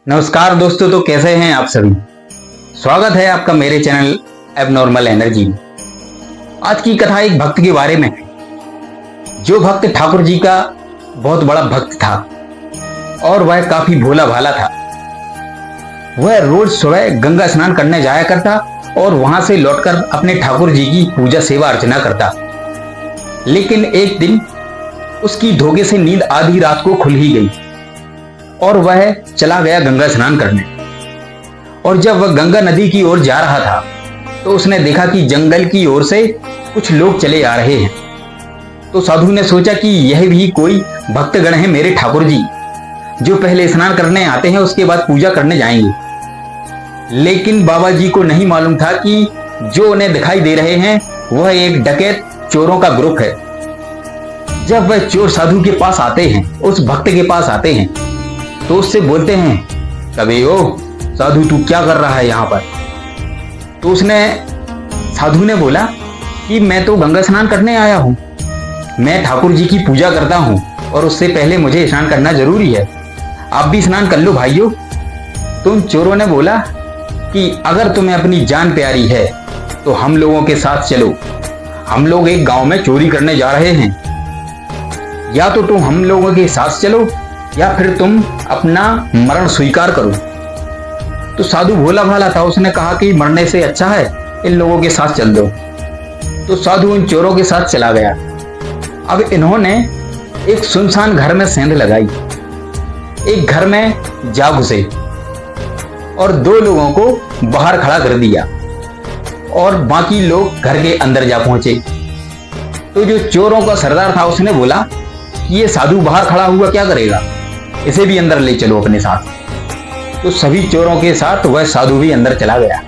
नमस्कार दोस्तों, तो कैसे हैं आप सभी। स्वागत है आपका मेरे चैनल एबनॉर्मल एनर्जी में। आज की कथा एक भक्त के बारे में है। जो भक्त ठाकुर जी का बहुत बड़ा भक्त था और वह काफी भोला भाला था। वह रोज सुबह गंगा स्नान करने जाया करता और वहां से लौटकर अपने ठाकुर जी की पूजा सेवा अर्चना करता। लेकिन एक दिन उसकी धोखे से नींद आधी रात को खुल ही गई और वह चला गया गंगा स्नान करने। और जब वह गंगा नदी की ओर जा रहा था तो उसने देखा कि जंगल की ओर से कुछ लोग चले आ रहे हैं। तो साधु ने सोचा कि यह भी कोई भक्तगण है मेरे ठाकुर जी, जो पहले स्नान करने आते हैं उसके बाद पूजा करने जाएंगे। लेकिन बाबा जी को नहीं मालूम था कि जो उन्हें दिखाई दे रहे हैं वह एक डकैत चोरों का ग्रुप है। जब वह चोर साधु के पास आते हैं, उस भक्त के पास आते हैं, तो उससे बोलते हैं, कभी ओ साधु तू क्या कर रहा है यहाँ पर। तो साधु ने बोला कि मैं तो गंगा स्नान करने आया हूँ, मैं ठाकुर जी की पूजा करता हूँ और उससे पहले मुझे स्नान करना जरूरी है, आप भी स्नान कर लो भाइयों। तुम चोरों ने बोला कि अगर तुम्हें अपनी जान प्यारी है तो हम लोगों के साथ चलो, हम लोग एक गांव में चोरी करने जा रहे हैं, या तो तुम हम लोगों के साथ चलो या फिर तुम अपना मरण स्वीकार करो। तो साधु भोला भाला था, उसने कहा कि मरने से अच्छा है इन लोगों के साथ चल दो। तो साधु उन चोरों के साथ चला गया। अब इन्होंने एक सुनसान घर में सेंध लगाई, एक घर में जा घुसे और दो लोगों को बाहर खड़ा कर दिया और बाकी लोग घर के अंदर जा पहुंचे। तो जो चोरों का सरदार था उसने बोला कि ये साधु बाहर खड़ा हुआ क्या करेगा, इसे भी अंदर ले चलो अपने साथ। तो सभी चोरों के साथ वह साधु भी अंदर चला गया।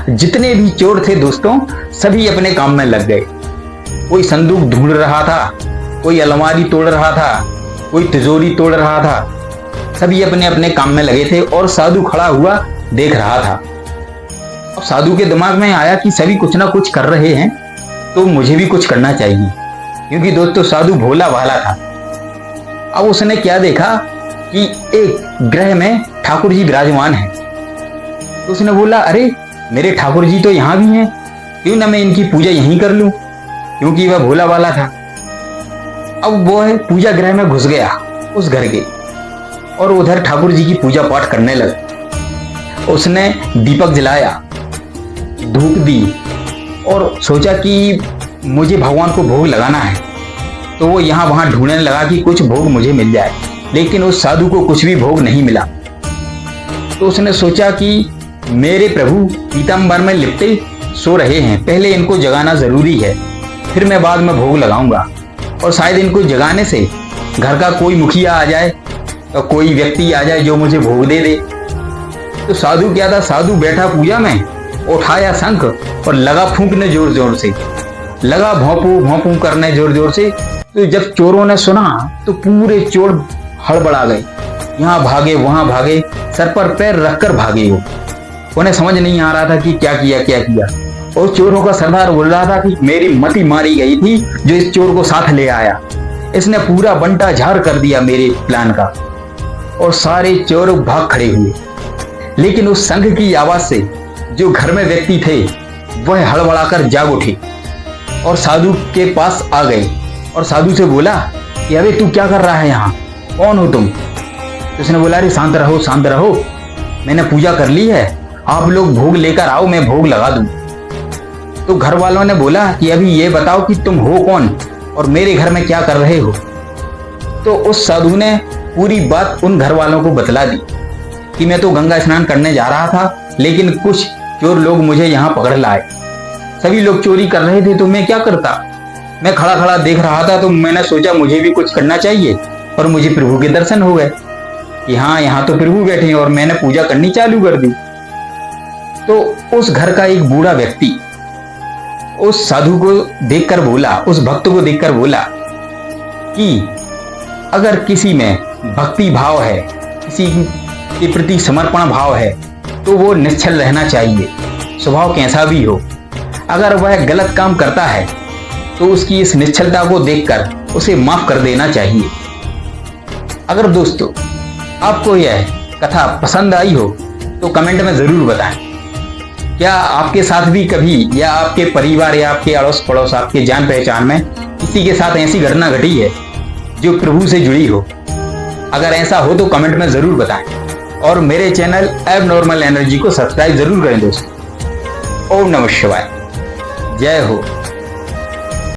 जितने भी चोर थे दोस्तों, सभी अपने काम में लग गए। कोई संदूक ढूंढ रहा था, कोई अलमारी तोड़ रहा था, कोई तिजोरी तोड़ रहा था। सभी अपने अपने काम में लगे थे और साधु खड़ा हुआ देख रहा था। अब साधु के दिमाग में आया कि सभी कुछ ना कुछ कर रहे हैं तो मुझे भी कुछ करना चाहिए, क्योंकि दोस्तों साधु भोला भाला था। अब उसने क्या देखा कि एक ग्रह में ठाकुर जी विराजमान हैं। तो उसने बोला, अरे मेरे ठाकुर जी तो यहाँ भी हैं, क्यों ना मैं इनकी पूजा यहीं कर लूं, क्योंकि वह भोला भाला था। अब वो है पूजा गृह में घुस गया उस घर के और उधर ठाकुर जी की पूजा पाठ करने लगा। उसने दीपक जलाया, धूप दी और सोचा कि मुझे भगवान को भोग लगाना है। तो वो यहाँ वहां ढूंढने लगा कि कुछ भोग मुझे मिल जाए, लेकिन उस साधु को कुछ भी भोग नहीं मिला। तो उसने सोचा कि मेरे प्रभु पीताम्बर में लिपटे सो रहे हैं, पहले इनको जगाना जरूरी है, फिर मैं बाद में भोग लगाऊंगा। और शायद इनको जगाने से घर का कोई मुखिया आ जाए और कोई व्यक्ति आ जाए जो मुझे भोग दे दे। तो साधु क्या था, साधु बैठा पूजा में, उठाया शंख और लगा फूंकने जोर जोर से, लगा भौंपू भौंपू करने जोर जोर से। तो जब चोरों ने सुना तो पूरे चोर हड़बड़ा गए, यहाँ भागे वहां भागे, सर पर पैर रखकर भागे। वो उन्हें समझ नहीं आ रहा था कि क्या किया। और चोरों का सरदार बोल रहा था कि मेरी मति मारी गई थी जो इस चोर को साथ ले आया, इसने पूरा बंटा झाड़ कर दिया मेरे प्लान का। और सारे चोर भाग खड़े हुए, लेकिन उस संघ की आवाज से जो घर में व्यक्ति थे वह हड़बड़ाकर जाग उठे और साधु के पास आ गए और साधु से बोला कि अबे तू क्या कर रहा है यहाँ, कौन हो तुम। तो उसने बोला, अरे शांत रहो, मैंने पूजा कर ली है, आप लोग भोग लेकर आओ, मैं भोग लगा दूं। तो घर वालों ने बोला कि अभी ये बताओ कि तुम हो कौन और मेरे घर में क्या कर रहे हो। तो उस साधु ने पूरी बात उन घर वालों को बतला दी कि मैं तो गंगा स्नान करने जा रहा था, लेकिन कुछ चोर लोग मुझे यहाँ पकड़ लाए। सभी लोग चोरी कर रहे थे तो मैं क्या करता, मैं खड़ा खड़ा देख रहा था। तो मैंने सोचा मुझे भी कुछ करना चाहिए और मुझे प्रभु के दर्शन हो गए कि हाँ यहाँ तो प्रभु बैठे हैं, और मैंने पूजा करनी चालू कर दी। तो उस घर का एक बूढ़ा व्यक्ति उस साधु को देखकर बोला, उस भक्त को देखकर बोला कि अगर किसी में भक्ति भाव है, किसी के प्रति समर्पण भाव है, तो वो निश्चल रहना चाहिए, स्वभाव कैसा भी हो। अगर वह गलत काम करता है तो उसकी इस निश्चलता को देखकर उसे माफ कर देना चाहिए। अगर दोस्तों आपको यह कथा पसंद आई हो तो कमेंट में जरूर बताएं। क्या आपके साथ भी कभी या आपके परिवार या आपके अड़ोस पड़ोस आपके जान पहचान में किसी के साथ ऐसी घटना घटी है जो प्रभु से जुड़ी हो? अगर ऐसा हो तो कमेंट में जरूर बताएं और मेरे चैनल एबनॉर्मल एनर्जी को सब्सक्राइब जरूर करें दोस्तों। ओम नमः शिवाय। जय हो।